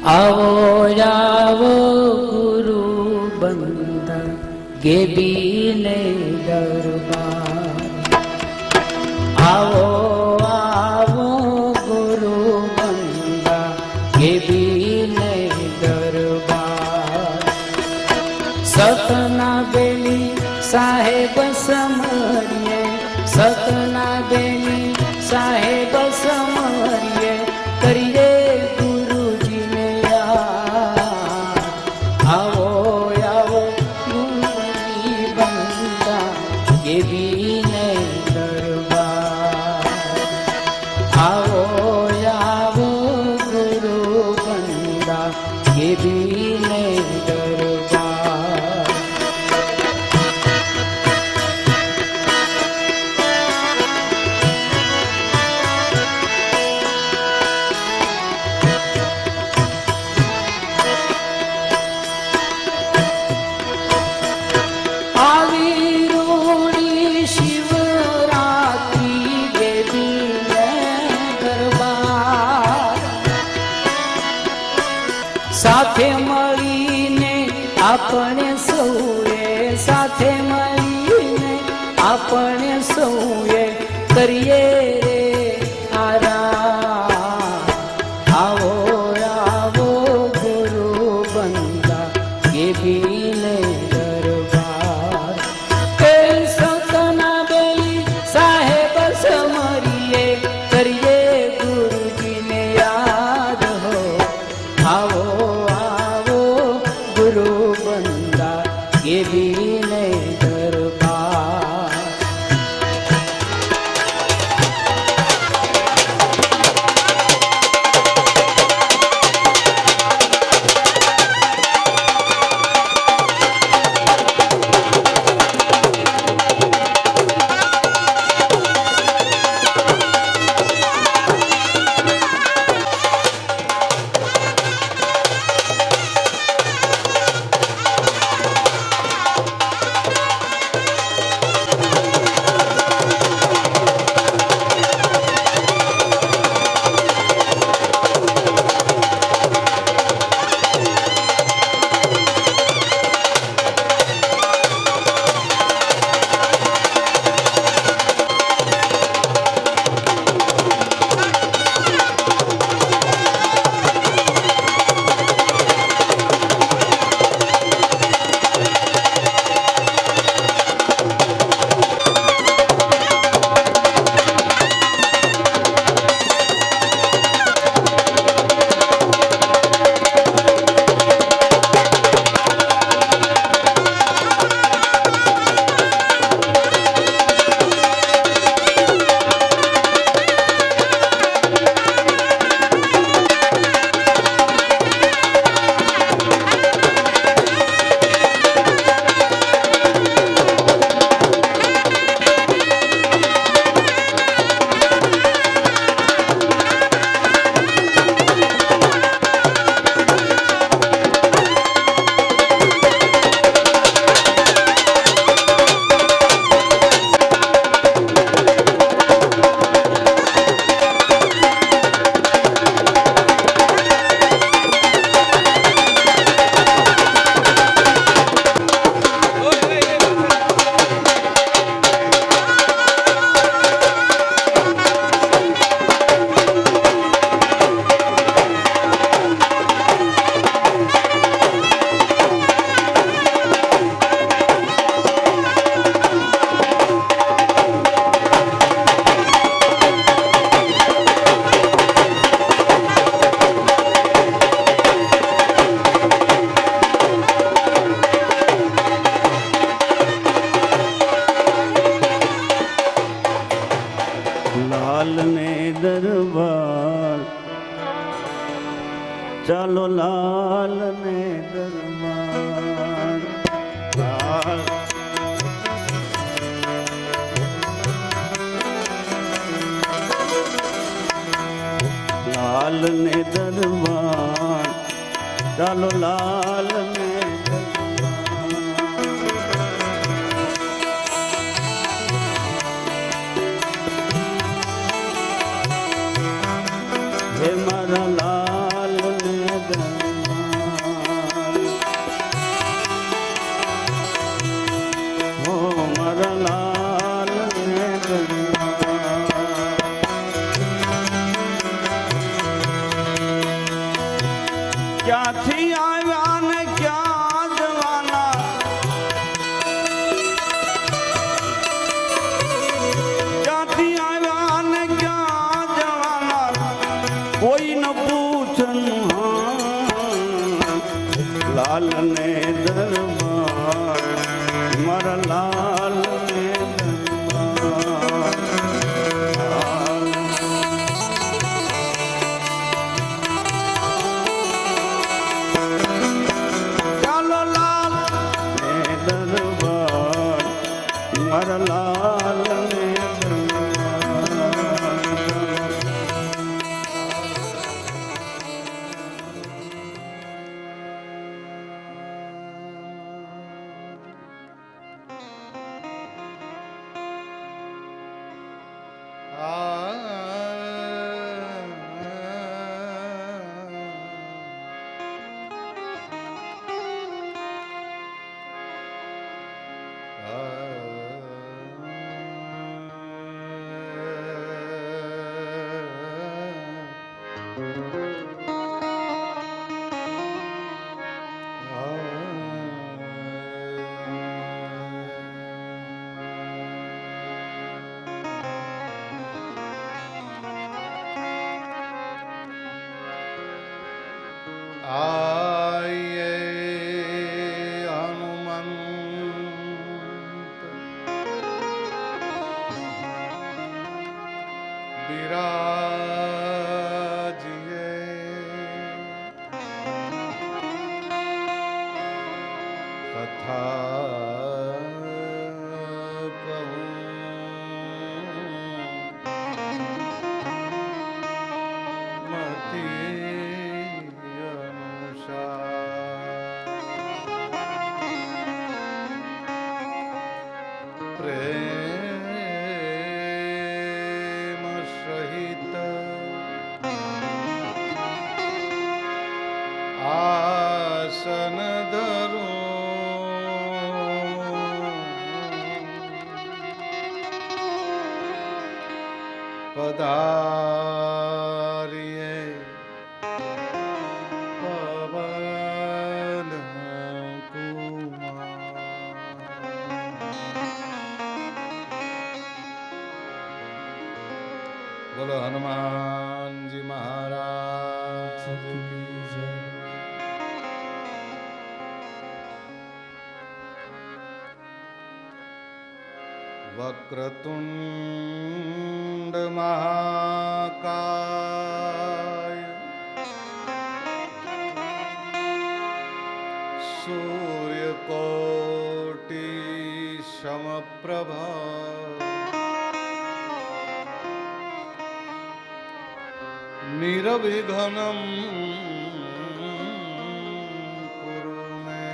आवो आवो गुरु बंद गेबीने दरबार। आवो आवो गुरु बंद गेबीने दरबार। सतना बेली साहेब समरिए, सतना बेली साहेब समरिए, करिए गुरुजी ने याद। आवो आवो गुरुजी बंदा गेबीने दरबार। आवो आवो गुरु बंदा गेबीने दरबार। સાથે મળીને આપણે સૌએ, સાથે મળીને આપણે સૌએ કરીએ રે આરામ। આવો આવો ગુરુ બંદા ગેબીને દરબાર। એ સતના બેલી સાહેબ સમરીએ, કરીએ ગુરુજીને યાદ હો। આવો गुरु बंदा गेबीने दरबार। लाल ने दरबार, चलो लाल ने दरबार। लाल ने दरबार, चलो लाल ने हे मारा लाल ने ક્યાંથી આવ્યા ને ક્યાં જવાના, ક્યાંથી આવ્યા ને ક્યાં જવાના, કોઈ ન પૂછન લાલ ને દરબાર, મારા લાલ ને દરબાર. ચાલો લાલ ને દરબાર, મારા લાલ ને आये हनुमंत विराजिए कथा कहूँ मति प्रेम सहित आसन धरो पधारिए पवन कुमार. बोलो हनुमान जी महाराज की जय. वक्रतुंड महाकाय सूर्यकोटि समप्रभा निरविघ्नं कुरु मे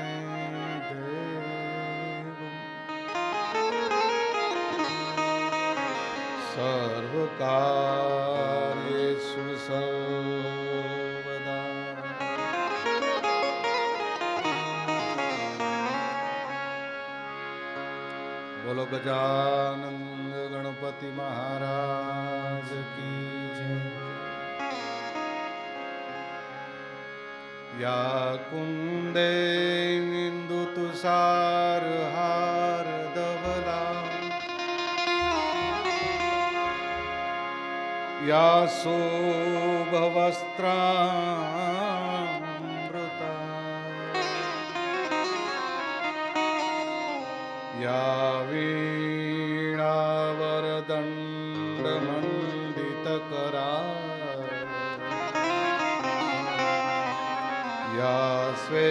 देव. सर्वकार्येषु सर्वदा बोलो गजानन गणपति महाराज की जय. या कुंदेन्दु तुषार हार धवला या शोभवस्त्रामृता या वीणावरदण्डमण्डितकरा या श्वेतपद्मासना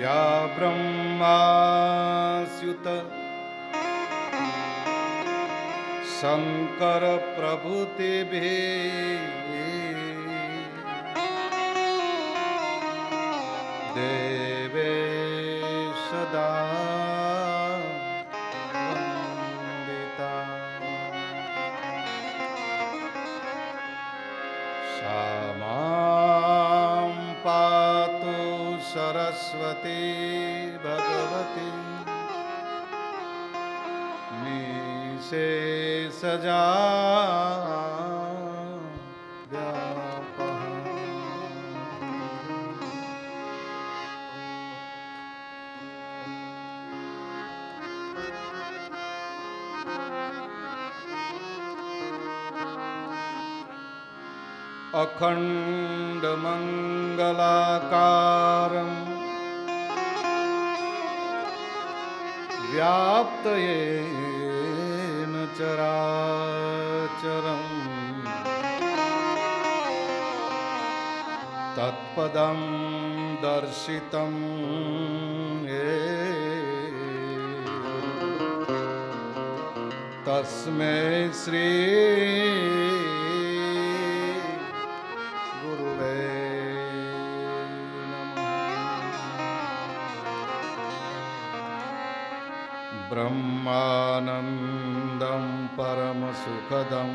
या ब्रह्मास्युत शंकर प्रभुतिभिः देवे सदा वंदिता. सा मां पातु सरस्वती भगवती निशेषजा व्यापः अखण्डमङ्गलाकारम् व्याप्तयेन चराचरम् तत्पदं दर्शितं येन तस्मै श्री गुरुवे ब्रह्मानन्दं परमसुखदं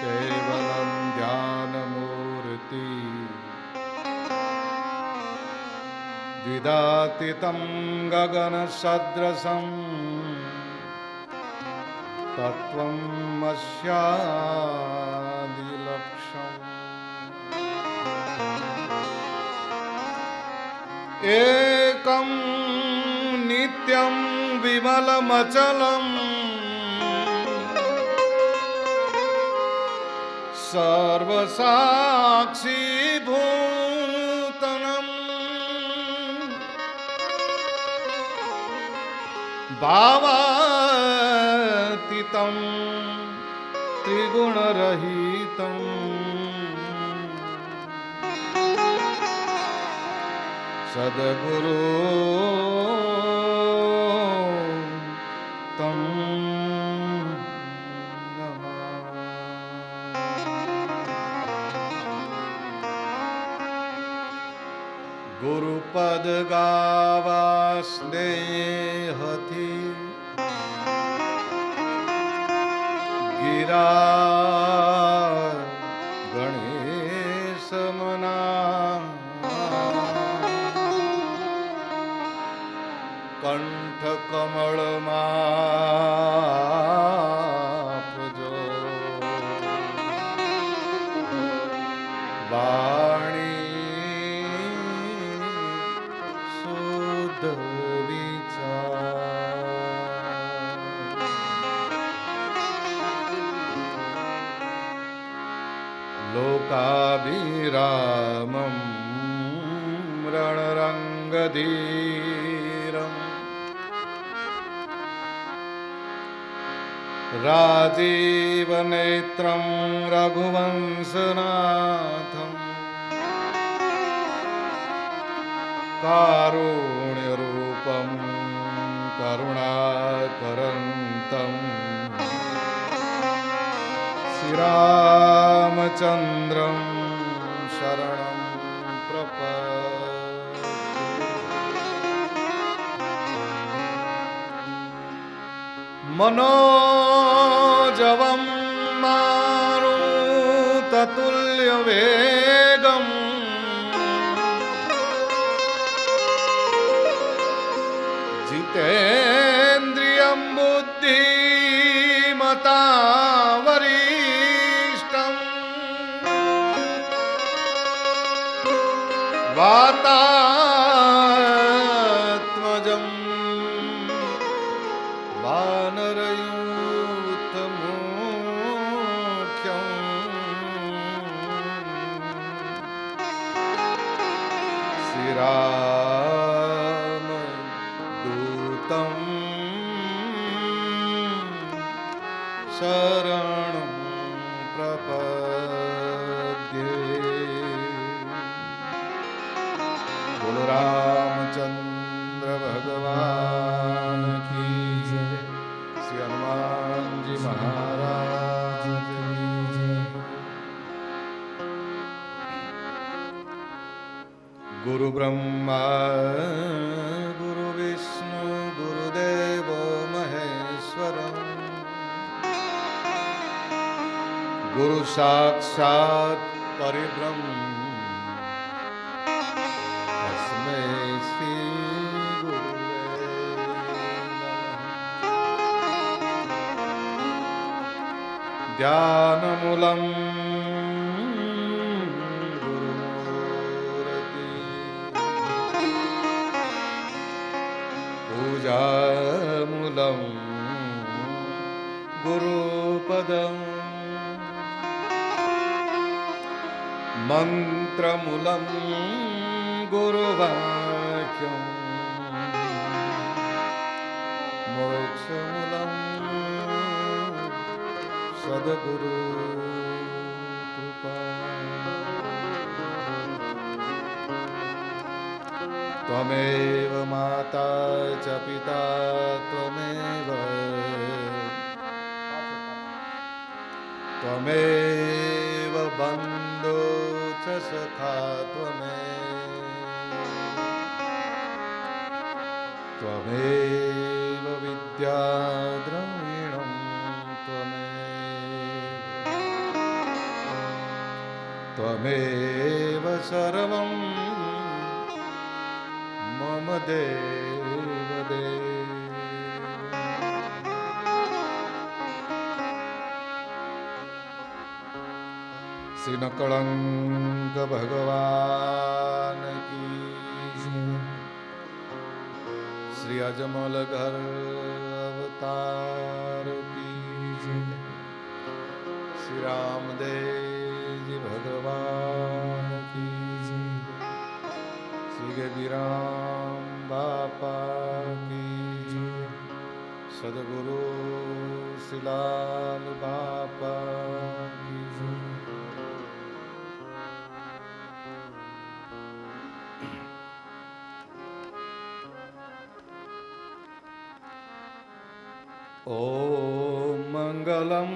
केवलं ध्यानमूर्ति द्विदातितं गगनसदृशं तत्त्वं अस्यादिलक्ष्यम् एकं नित्यं विमलमचलं सर्वसाक्षीभूतम् भावातीतं त्रिगुणरहितं सद्गुरु तं गुरुपद गावा स्नेहથી गिरा गणेश मना कंठ कमळમાં વાણી શુદ્ધ વિચાર લોકાભિરામં રણરંગધીરમ राजीवनेत्रं रघुवंशनाथं कारुण्यरूपं करुणाकरन्तं श्रीरामचन्द्रं शरणं प्रपद्ये मनोजवं मारुततुल्यवेगं जितेन्द्रियं बुद्धिमतां वरिष्ठं वातात्मजं वानरयूथमुख्यं श्रीरामदूतं शरणं प्रपद्ये बोलो रामचंद्र भगवान की जय। श्री हनुमान जी महाराज की जय। गुरु ब्रह्मा गुरु विष्णु गुरुदेव महेश्वरम् गुरु साक्षात् परिब्रह्म तस्मै श्री गुरुवे नमः। ध्यानमूलं गुरुमूर्ति पूजामूलं गुरुपदम् मन्त्रमूलं गुरुवाक्यम् मोक्षमूलं सद्गुरु कृपा त्वमेव माता च पिता त्वमेव बन्धु च सखा त्वमेव विद्या द्रविणं त्वमेव सर्वं मम देवदेव श्री नकलंक भगवान की श्री अजमल घर अवतार की श्री रामदेव जी भगवान की श्री गबीराम बापा की सदगुरु शिलाल बापा की ॐ मङ्गलं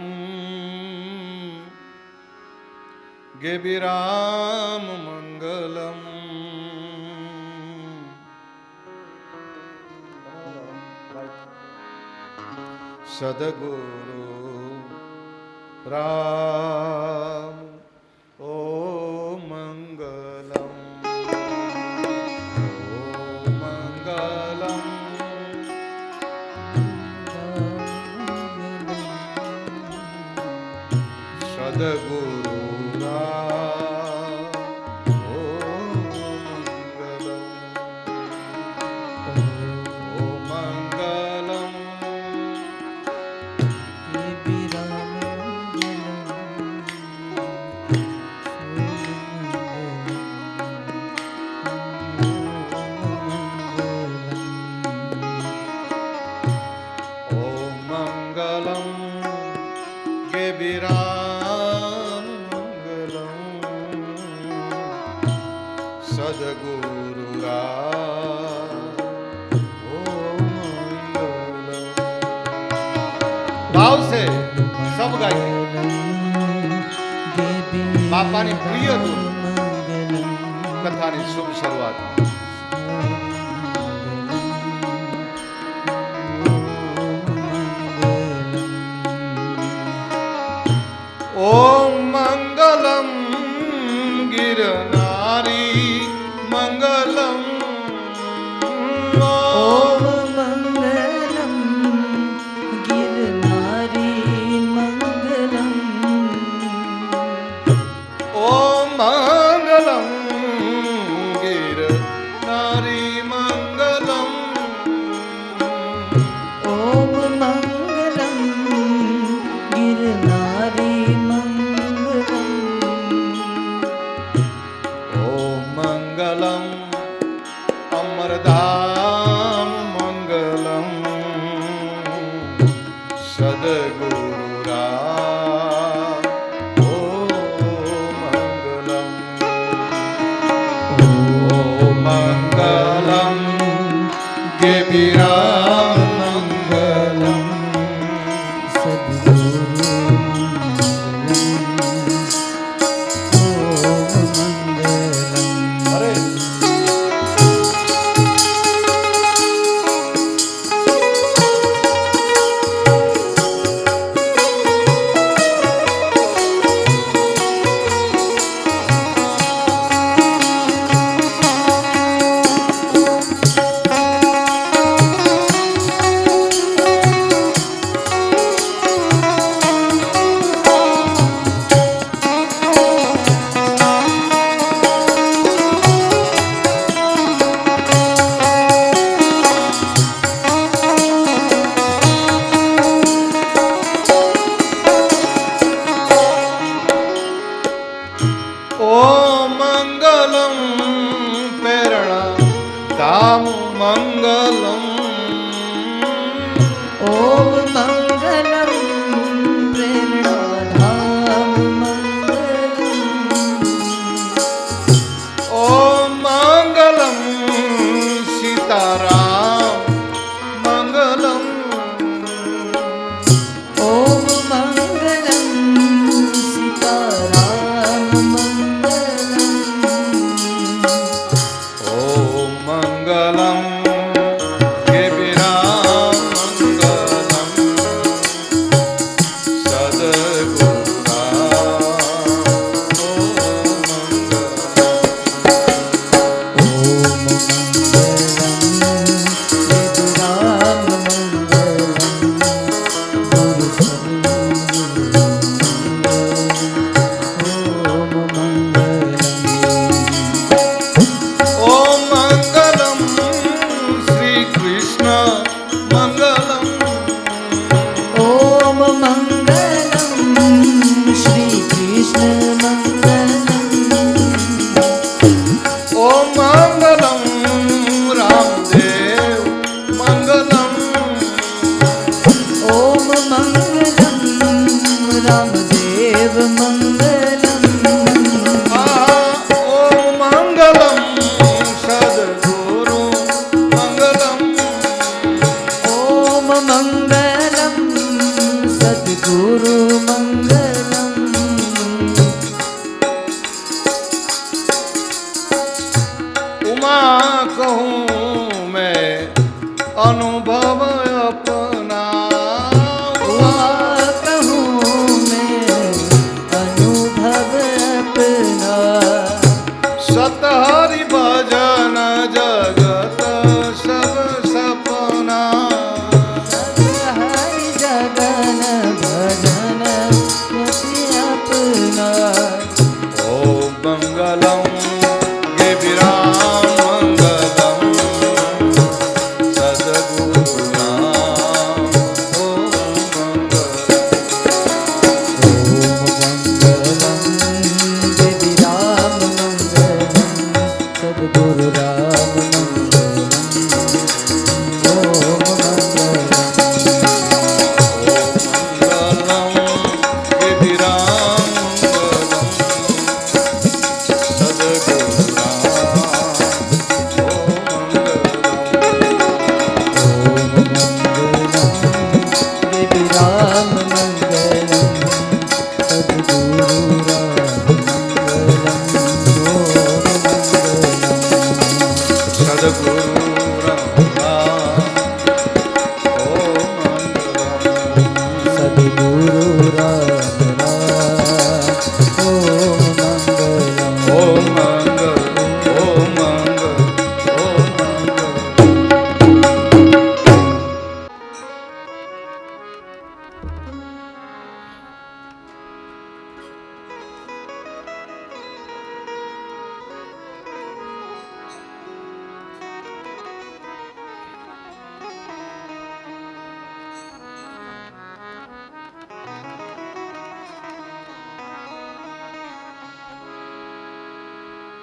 गेबिराम मङ्गलम् सद्गुरु राम ॐ मङ्गलम् सद्गुरु राम ॐ मङ्गलम् सद्गुरु राम भाव से सब गाइए बापाની પ્રિય ધૂન કથાની શુભ શરૂઆત ઓમ મંગલમ गिरनारी मंगलम ओम मंगलम गिरनारी मंगलम ओम मंगलम गिरनारी मंगलम ओम मंगलम गिरनारी मंगलम ओम मंगलम अमरधाम मंगलम सद्गुरु राम ओम मंगलम ओम मंगलम गेबिराम मंगलम सद्गुरु રામ મંગલમ ઓમ મંગલમ પ્રેરણાધામ મંગલમ ઓમ મંગલમ સીતારામ મંગલમ ઓમ મંગલમ સીતારામ મંગલમ ઓમ મંગલમ કેબિરામ મંગલમ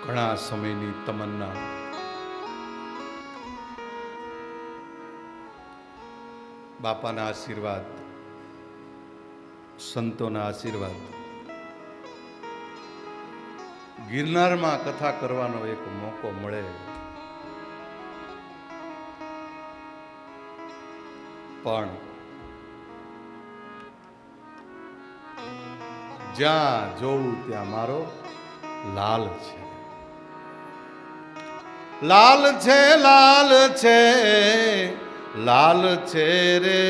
ઘણા સમયની તમન્ના બાપાના આશીર્વાદ, સંતોના આશીર્વાદ, ગિરનારમાં કથા કરવાનો એક મોકો મળે, પણ જ્યાં જોઉં ત્યાં મારો લાલ છે, લાલ છે, લાલ છે, લાલ છે રે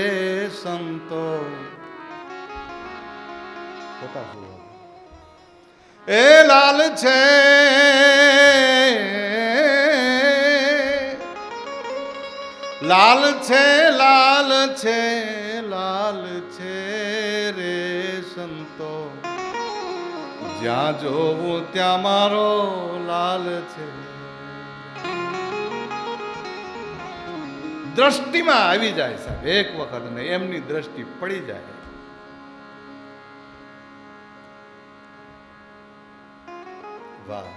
સંતો. એ લાલ છે, લાલ છે, લાલ છે, લાલ છે રે સંતો. જ્યાં જોવું ત્યાં મારો લાલ છે. દ્રષ્ટિમાં આવી જાય સાહેબ, એક વખત ને એમની દ્રષ્ટિ પડી જાય. વાહ.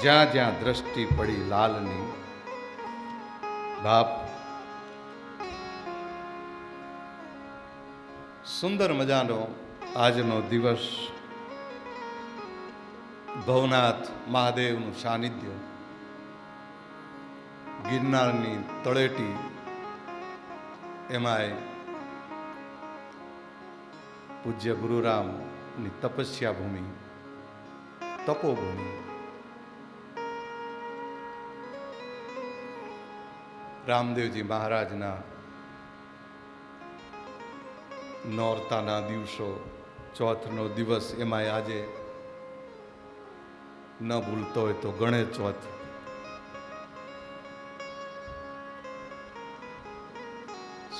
જ્યાં જ્યાં દ્રષ્ટિ પડી લાલની. બાપ, સુંદર મજાનો આજનો દિવસ, ભવનાથ મહાદેવનું સાનિધ્ય, ગિરનારની તળેટી, એમાંય પૂજ્ય ગુરુરામની તપસ્યા ભૂમિ, તપોભૂમિ, રામદેવજી મહારાજના નોરતાના દિવસો, ચોથનો દિવસ, એમાંય આજે ન ભૂલતો હોય તો ગણેશ ચોથ.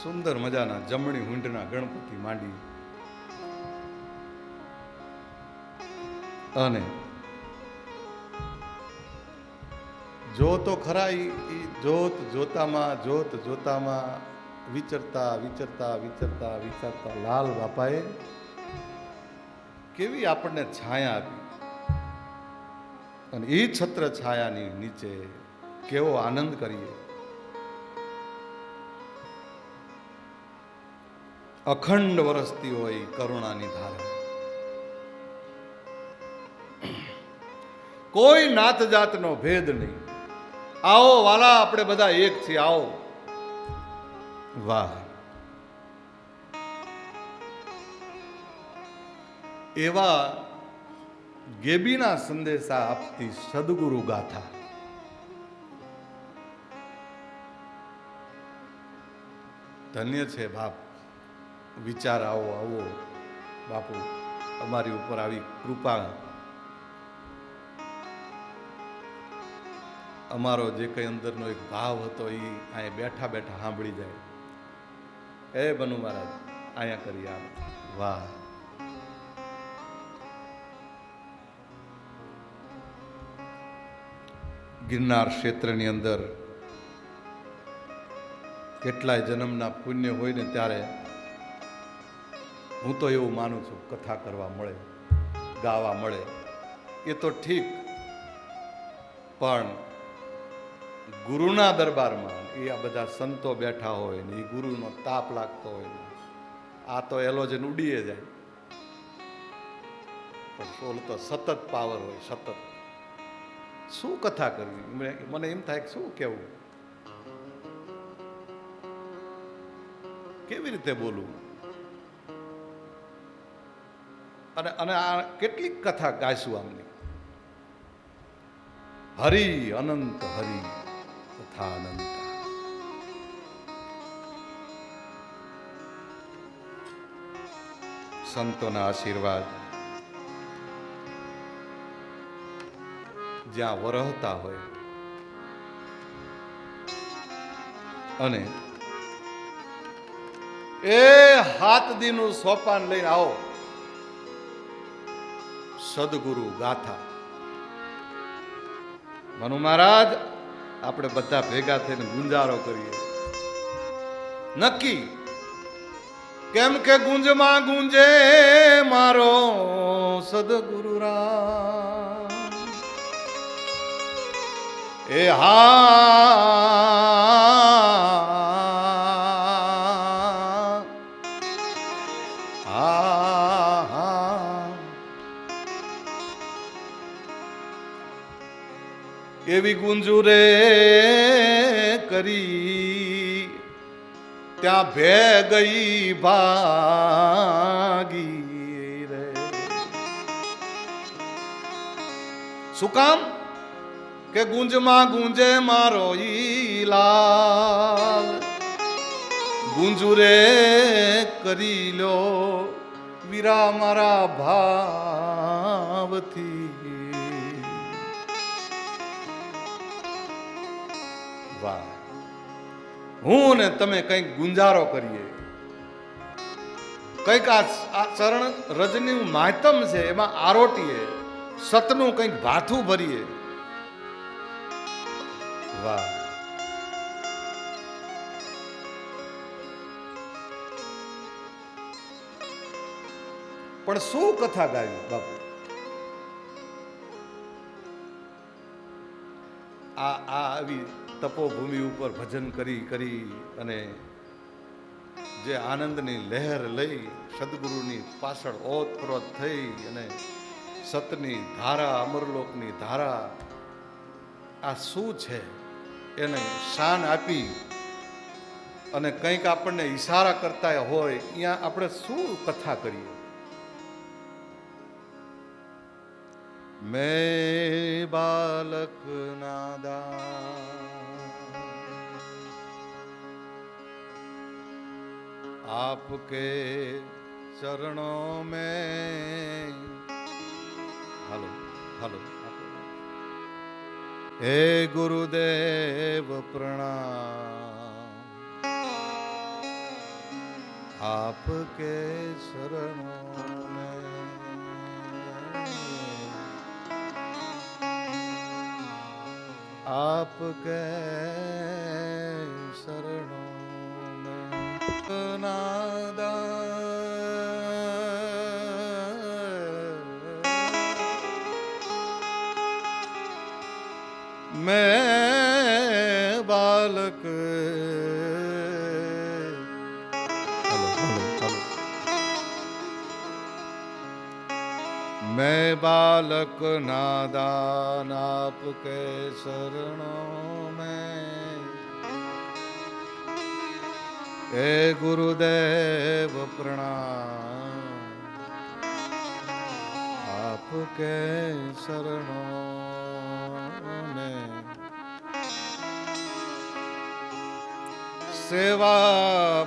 સુંદર મજાના જમણી હુંડના ગણપતિ માંડી અને જો તો ખરા ઈ જોત જોતામાં વિચરતા લાલ બાપાએ કેવી આપણને છાયા આપી, અને એ છત્ર છાયાની નીચે કેવો આનંદ કરીએ. અખંડ વરસતી હોય કરુણાની ધારા. કોઈ નાત જાતનો ભેદ નહીં. આવો વાલા, આપણે બધા એક છીએ, આવો. વાહ! એવા ગેબીના સંદેશા આપતી સદગુરુ ગાથા. ધન્ય છે બાપ. વિચાર આવો બાપુ, અમારી ઉપર આવી કૃપા. અમારો જે કઈ અંદરનો એક ભાવ હતો એ અહીંયા બેઠા બેઠા સાંભળી જાય. એ બનુ મહારાજ અહીંયા કરી આવ. વાહ! ગિરનાર ક્ષેત્રની અંદર કેટલાય જન્મના પુણ્ય હોય ને ત્યારે હું તો એવું માનું છું, કથા કરવા મળે, ગાવા મળે એ તો ઠીક, પણ ગુરુના દરબારમાં એ આ બધા સંતો બેઠા હોય ને એ ગુરુનો તાપ લાગતો હોય ને આ તો એલોજન ઉડીએ જાય, પણ સોલ તો સતત પાવર હોય, સતત. શું કથા કરવી? મને એમ થાય કે શું કેવું, કેવી રીતે બોલવું, અને આ કેટલીક કથા ગાઈશું આમની. હરિ અનંત હરિ તથા અનંત. સંતોના આશીર્વાદ જ્યાં વરહતા હોય અને એ હાથ દીનું સોપાન લઈને આવો, સદગુરુ ગાથા. મનુ મહારાજ, આપણે બધા ભેગા થઈને ગુંજારો કરીએ. નક્કી, કેમ કે ગુંજમાં ગુંજે મારો સદગુરુ રામ. એ એવી ગુંજુ રે કરી ત્યાં ભે ગઈ ભાગી રે. શું કામ? કે ગુંજમાં ગુંજે મારો ઈ લાલ. ગુંજુ રે કરી લો વીરા મારા ભાવથી. વાહ! હું ને તમે કંઈક ગુંજારો કરીએ, કંઈક આ ચરણ રજની માધ્યમ છે એમાં આરોટીએ, સતનું કંઈક ભાથું ભરીએ. વાહ! પણ શું કથા ગાવી બાપુ? આવી તપોભૂમિ ઉપર ભજન કરી કરી અને જે આનંદની લહેર લઈ સદગુરુની પાછળ ઓતપ્રોત થઈ અને સતની ધારા અમરલોકની ધારા આ શું છે એને શાન આપી અને કંઈક આપણને ઈશારા કરતા હોય અહીંયા આપણે શું કથા કરીએ. મેં બાલક નાદાન आपके चरणों में हेलो हेलो हे गुरुदेव प्रणाम आपके चरणों में आपके शरणों मैं बालक मैं बालक नादान आपके शरणों में हे गुरुदेव प्रणाम आपके शरणों में सेवा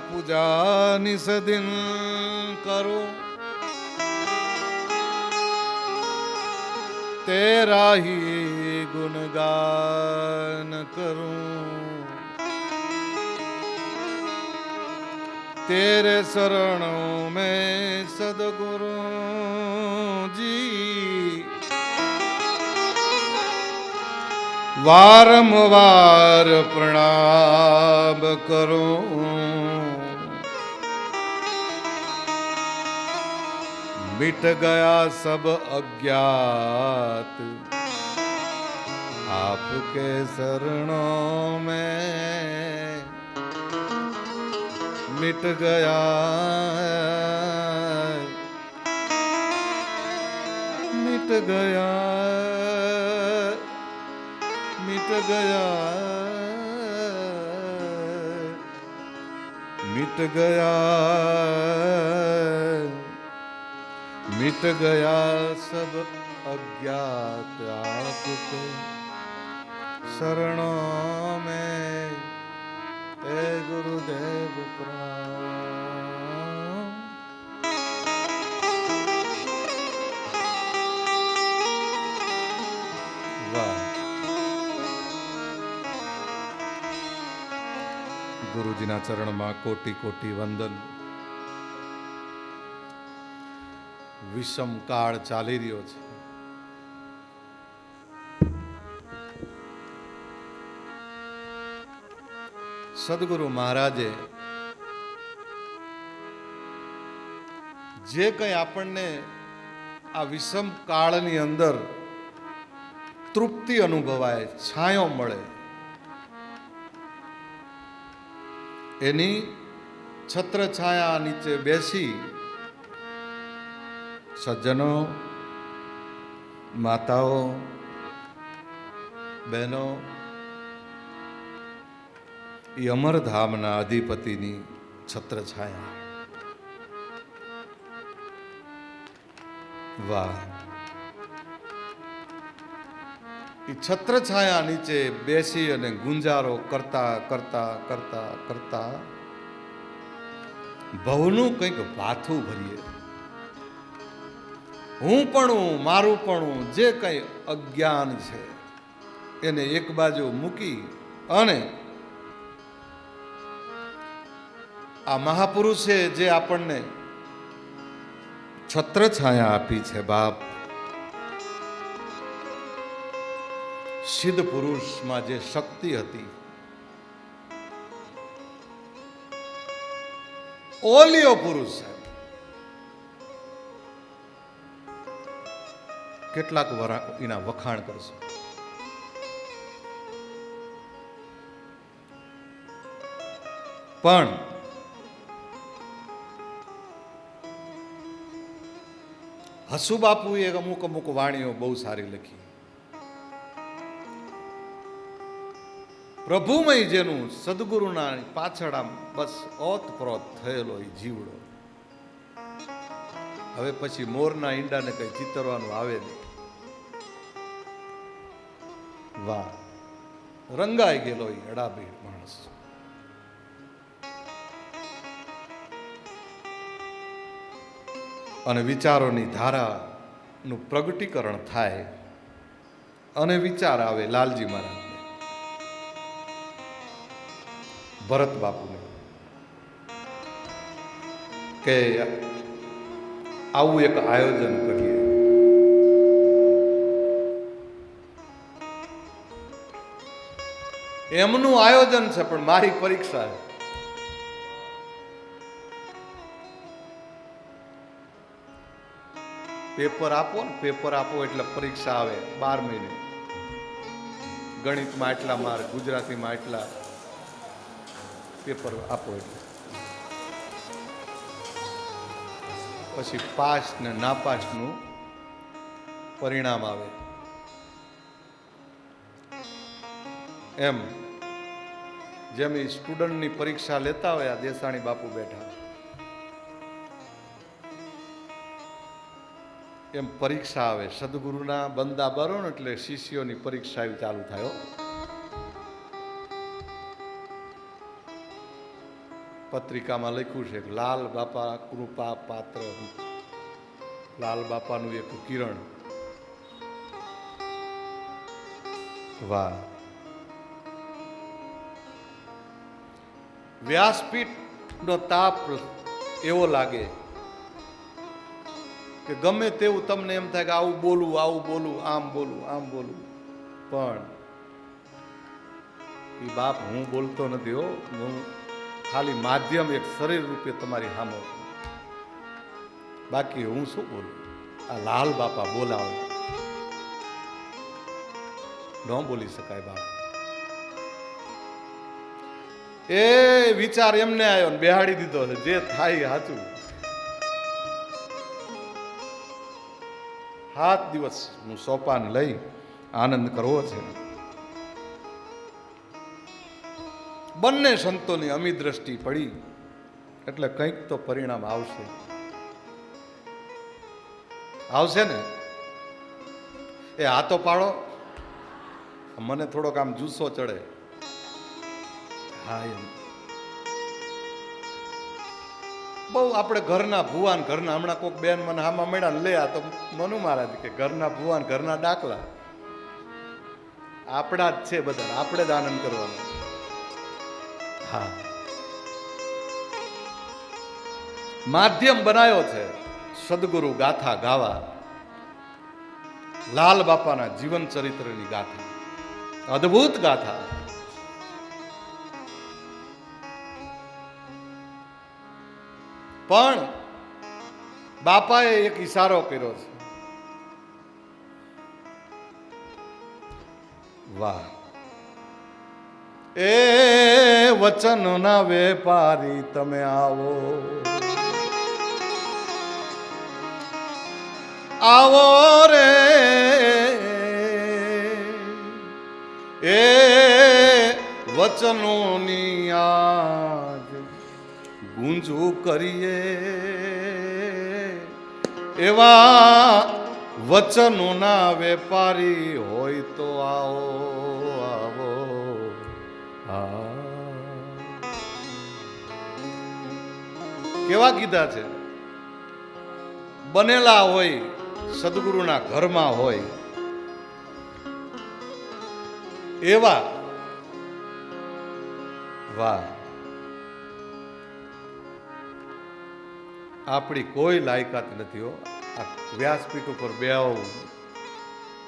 पूजा निस दिन करूं तेरा ही गुणगान करूं तेरे शरणों में सदगुरु जी वारंवार प्रणाम करूं मिट गया सब अज्ञात आपके शरणों में मिट गया मिट गया मिट गया मिट गया मिट गया सब अज्ञात आपके शरणों में हे गुरुदेव प्रणाम. वाह ગુરુજીના ચરણમાં કોટી કોટી વંદન. વિષમ કાળ ચાલી રહ્યો છે. સદગુરુ મહારાજે જે કંઈ આપણને આ વિષમ કાળની અંદર તૃપ્તિ અનુભવાય, છાંયો મળે, એની છત્રછાયા નીચે બેસી સજ્જનો, માતાઓ, બહેનો, એ અમરધામના અધિપતિની છત્રછાયા. વાહ! એ છત્રછાયા નીચે બેસી અને ગુંજારો કરતા કરતા કરતા કરતા ભવનું કંઈક ભાથું ભરીએ. હું પણ મારું પણ જે કંઈ અજ્ઞાન છે એને એક બાજુ મૂકી અને આ મહાપુરુષે જે આપણને છત્રછાયા આપી છે બાપ, સિદ્ધ પુરુષમાં જે શક્તિ હતી, ઓલિયો પુરુષ છે. કેટલાક એના વખાણ કરશો. પણ હસુ બાપુએ અમુક અમુક વાણીઓ બહુ સારી લખી. પ્રભુમય જેનું સદગુરુના પાછળ આમ બસ ઓતપ્રોત થયેલો એ જીવડો, હવે પછી મોરના ઈંડાને કઈ ચિતરવાનું આવે નહીં. વાહ, રંગાઈ ગયેલો એ અડાબીડ માણસ. અને વિચારોની ધારાનું પ્રગટીકરણ થાય અને વિચાર આવે લાલજી મહારાજને, ભરત બાપુને, કે આવું એક આયોજન કરીએ. એમનું આયોજન છે પણ મારી પરીક્ષા છે. પેપર આપો ને, પેપર આપો એટલે પરીક્ષા આવે 12 મહિને. ગણિતમાં એટલા માર્ક, ગુજરાતીમાં એટલા, પેપર આપો એટલે પછી પાસ ને નાપાસનું પરિણામ આવે. એમ જેમ એ સ્ટુડન્ટની પરીક્ષા લેતા હોય, આ દેસાણી બાપુ બેઠા, એમ પરીક્ષા આવે. સદગુરુના બંદા બરો ને એટલે શિષ્યોની પરીક્ષા એવી ચાલુ થાય. પત્રિકામાં લખ્યું છે કે લાલ બાપા કૃપા પાત્ર, લાલ બાપાનું એક કિરણ. વાહ, વ્યાસપીઠનો તાપ એવો લાગે કે ગમે તેવું તમને એમ થાય કે આવું બોલું, આવું બોલું, આમ બોલું, આમ બોલું, પણ એ બાપ હું બોલતો નથી હો, હું ખાલી માધ્યમ, એક શરીર રૂપે તમારી સામે, બાકી હું શું બોલું. આ લાલ બાપા બોલાવે, ન બોલી શકાય બાપ. એ વિચાર એમને આવ્યો ને બેહાડી દીધો છે, જે થાય સાચું. 7 દિવસ હું સોપાન લઈ આનંદ કરવો છે. બંને સંતોની અમી દ્રષ્ટિ પડી એટલે કંઈક તો પરિણામ આવશે. આવશે ને? એ હાથો પાડો. મને થોડોક આમ જુસ્સો ચડે. હા, એમ બહુ આપણે ઘરના ભુવાન, ઘરના, હમણાં કોઈક બેન મને હામાં મળ્યા ને, લે આ તો મનુ મહારાજ કે ઘરના ભુવાન, ઘરના ડાકલા આપણા જ છે બધા, આપણે જ આનંદ કરવાનો. હા, માધ્યમ બનાવ્યો છે સદગુરુ ગાથા ગાવા, લાલ બાપાના જીવન ચરિત્રની ગાથા, અદ્ભુત ગાથા. પણ બાપાએ એક ઈશારો કર્યો છે. વાહ, એ વચનના વેપારી તમે આવો, આવો રે, એ વચનોની આજ ગુંજુ કરીએ, એવા વચનોના વેપારી હોય તો આવો, આવો. કેવા કીધા છે? બનેલા હોય, સદગુરુના ઘરમાં હોય એવા. વાહ, આપણી કોઈ લાયકાત નથી હો. આ વ્યાસપીઠ ઉપર બેહું,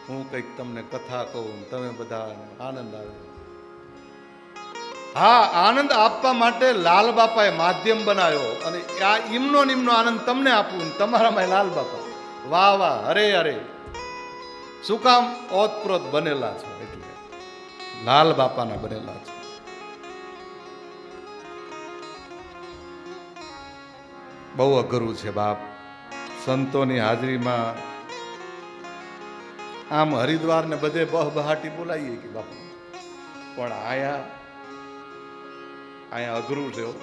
હું કંઈક તમને કથા કહું, તમે બધા આનંદ આવે. હા, આનંદ આપવા માટે લાલ બાપાએ માધ્યમ બનાવ્યો, અને આ ઇમનો નિમનો આનંદ તમને આપું, તમારામાં લાલ બાપા. વાહ વાહ, અરે અરે. શું કામ? ઓતપ્રોત બનેલા છો એટલે લાલ બાપાના બનેલા છો. બહુ અઘરું છે બાપ. સંતોની હાજરીમાં આમ હરિદ્વાર ને બધે બહબહાટી બોલાવીએ કે બાપુ, પણ અહીંયા અઘરું છે હો.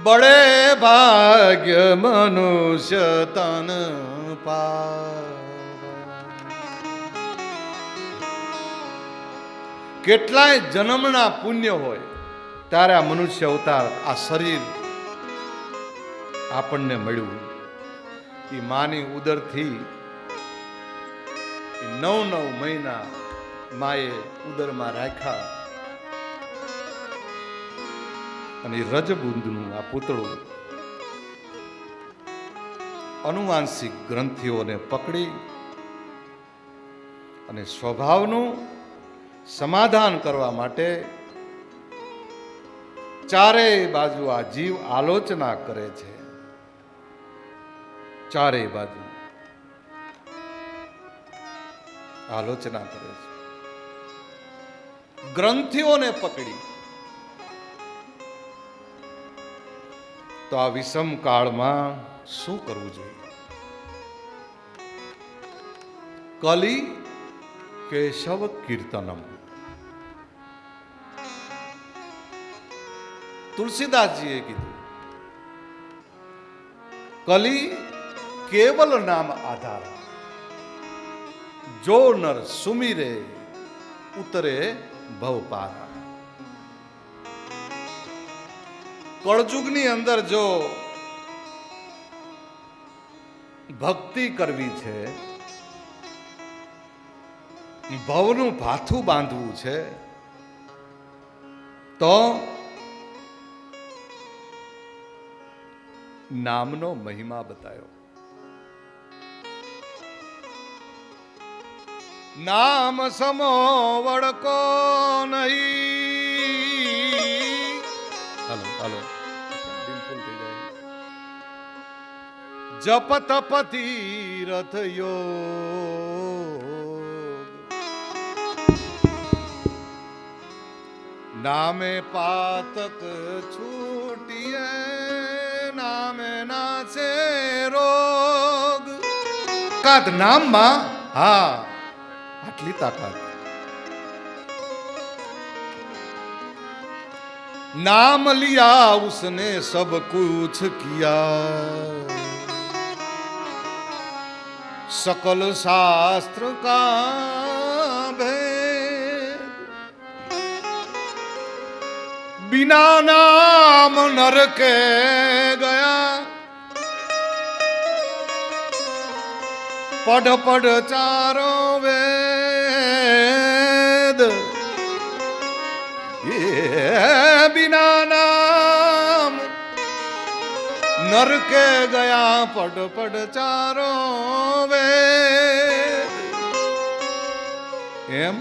બડે ભાગ્ય મનુષ્ય તન પાવા. કેટલાય જન્મના પુણ્ય હોય ત્યારે આ મનુષ્ય અવતાર, આ શરીર આપણને મળ્યું. એ માની ઉદરથી 9 મહિના માએ ઉદરમાં રાખ્યા અને રજબુંદનું આ પૂતળું અનુવાંશિક ગ્રંથિઓને પકડી અને સ્વભાવનું સમાધાન કરવા માટે ચારેય બાજુ આ જીવ આલોચના કરે છે. ચારેય બાજુ આલોચના કરે છે. ગ્રંથિઓને પકડી તો આ વિષમ કાળમાં શું કરવું જોઈએ? કલી કેશવ કીર્તનમ. તુલસીદાસજીએ કીધું, કલી કેવલ નામ આધાર, જો નર સુમિરે ઉતરે ભવ પારા. કળજુગની અંદર જો ભક્તિ કરવી છે, ભવનું ભાથું બાંધવું છે, તો નામનો મહિમા બતાયો. નામ સમો વડકો નહીં. હાલો હાલો, દિલફુલ થઈ જાય. જપ તપ તીરથ યોગ, નામે પાતક છૂટીએ, નામે નાશે રોગ. તાકાત નામમાં, હા આટલી તાકાત. नाम लिया उसने सब कुछ किया, सकल शास्त्र का भेद, बिना नाम नर के गया, पढ़ पढ़ चारों वेद, बिना नाम नर के गया, पढ़ पढ़ चारों वेद. એમ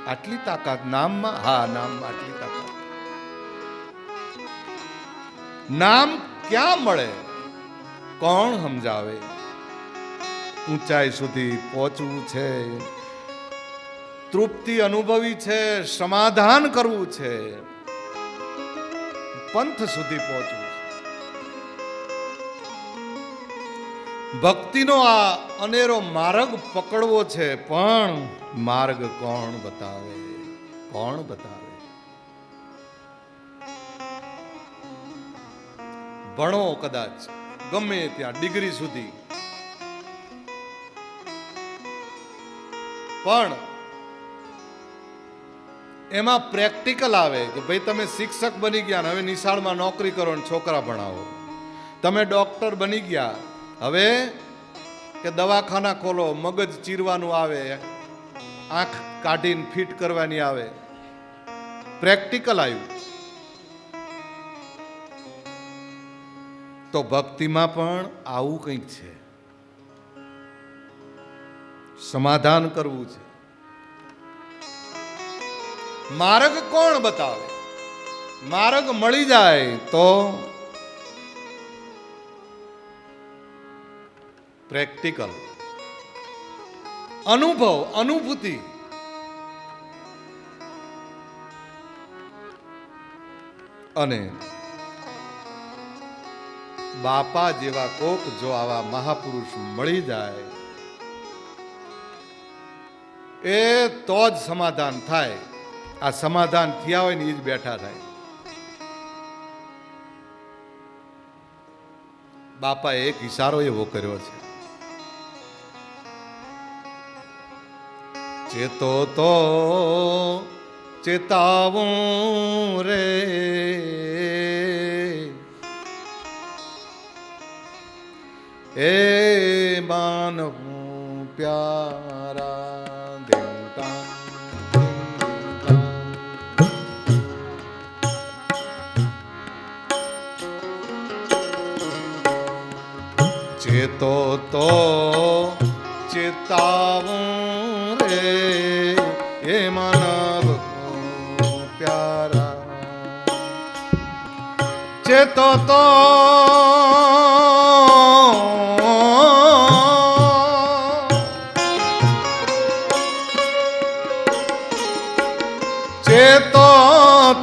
આટલી તાકાત નામમાં, હા નામમાં આટલી તાકાત. નામ ક્યાં મળે, કોણ સમજાવે? ઊંચાઈ સુધી પહોંચવું છે, તૃપ્તિ અનુભવી છે, સમાધાન કરવું છે, પંથ સુધી પહોંચવું છે. ભક્તિનો આ અનેરો માર્ગ પકડવો છે, પણ માર્ગ કોણ બતાવે? કોણ બતાવે? ભણો કદાચ ગમે ત્યાં ડિગ્રી સુધી, પણ એમાં પ્રેક્ટિકલ આવે કે ભાઈ તમે શિક્ષક બની ગયા ને હવે નિશાળમાં નોકરી કરો ને છોકરા ભણાવો. તમે ડોક્ટર બની ગયા, હવે કે દવાખાના ખોલો, મગજ ચીરવાનું આવે, આંખ કાઢીને ફિટ કરવાની આવે. પ્રેક્ટિકલ આવ્યું. તો ભક્તિમાં પણ આવું કંઈક છે, સમાધાન કરવું છે. માર્ગ કોણ બતાવે? માર્ગ મળી જાય તો પ્રેક્ટિકલ અનુભવ, અનુભૂતિ. અને બાપા જેવા કોક જો આવા મહાપુરુષ મળી જાય એ તો જ સમાધાન થાય. આ સમાધાન થયા હોય ને એ જ બેઠા થાય. બાપાએ એક ઈશારો એવો કર્યો છે, ચેતો તો ચેતાવું રે એ માનવું પ્યારા દેવતા. ચેતો તો ચેતાવું રે એ માનવ પ્યારા. ચેતો તો ચેતો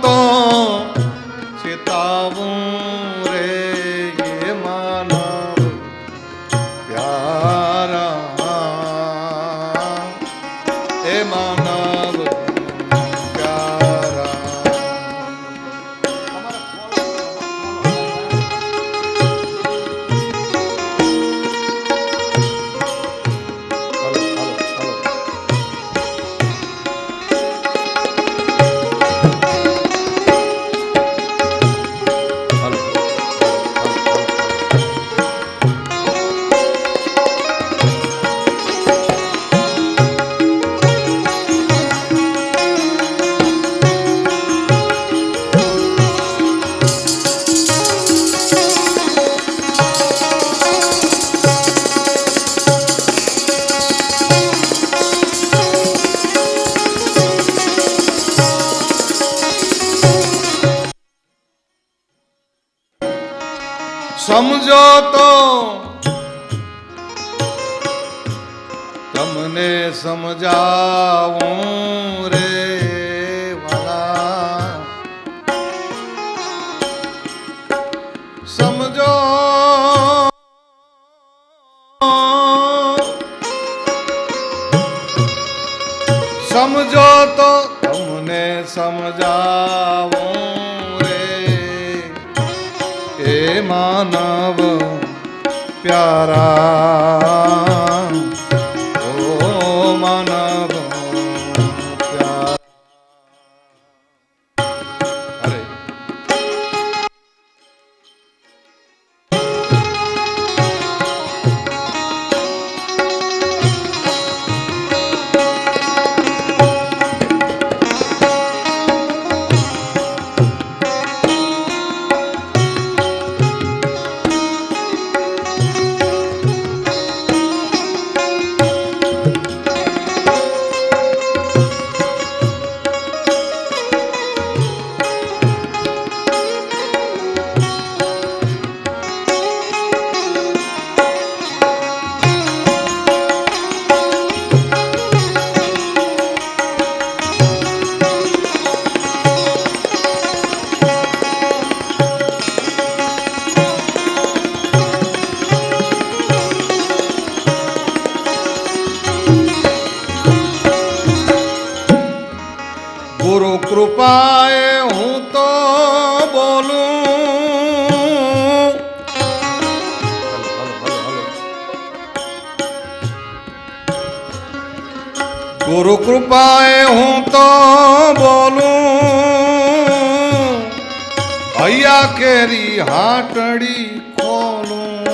તો ચેતાવું રે એ માનવ પ્યારા એ માનવ પ્યારા. હાલો, હાલો, હાલો. સમજો તો તમને સમજાવું રે વાલા. સમજો સમજો તો તમને સમજાવું એ માનવ પ્યારા. ઓ માનવ પ્યારા. અરે ગુરુ કૃપાએ હું તો બોલું. ગુરુ કૃપાએ હું તો બોલું. અહીંયા કેરી હાટડી ખોલું.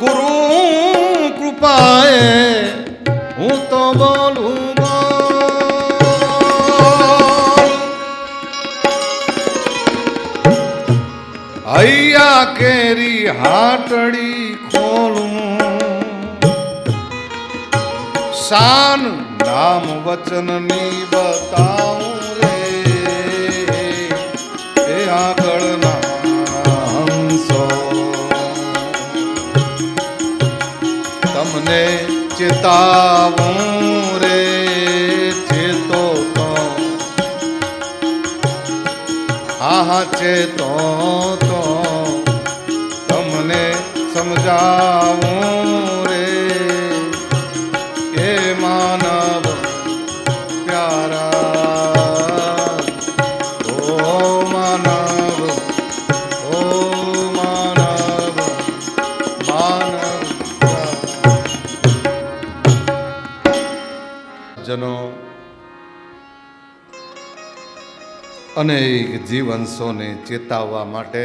ગુરુ કૃપાએ હું તો બોલું. અહીંયા કેરી હાટડી ખોલું. શાન નામ વચનની બતાવું રે એ આગળના હંસો. તમને ચેતાવું રે ચેતો સાચે તો તમને સમજાવું રે એ માનવ પ્યારા ઓ માનવ ઓ માનવ માનવ જનો અનેક જીવંશોને ચેતાવવા માટે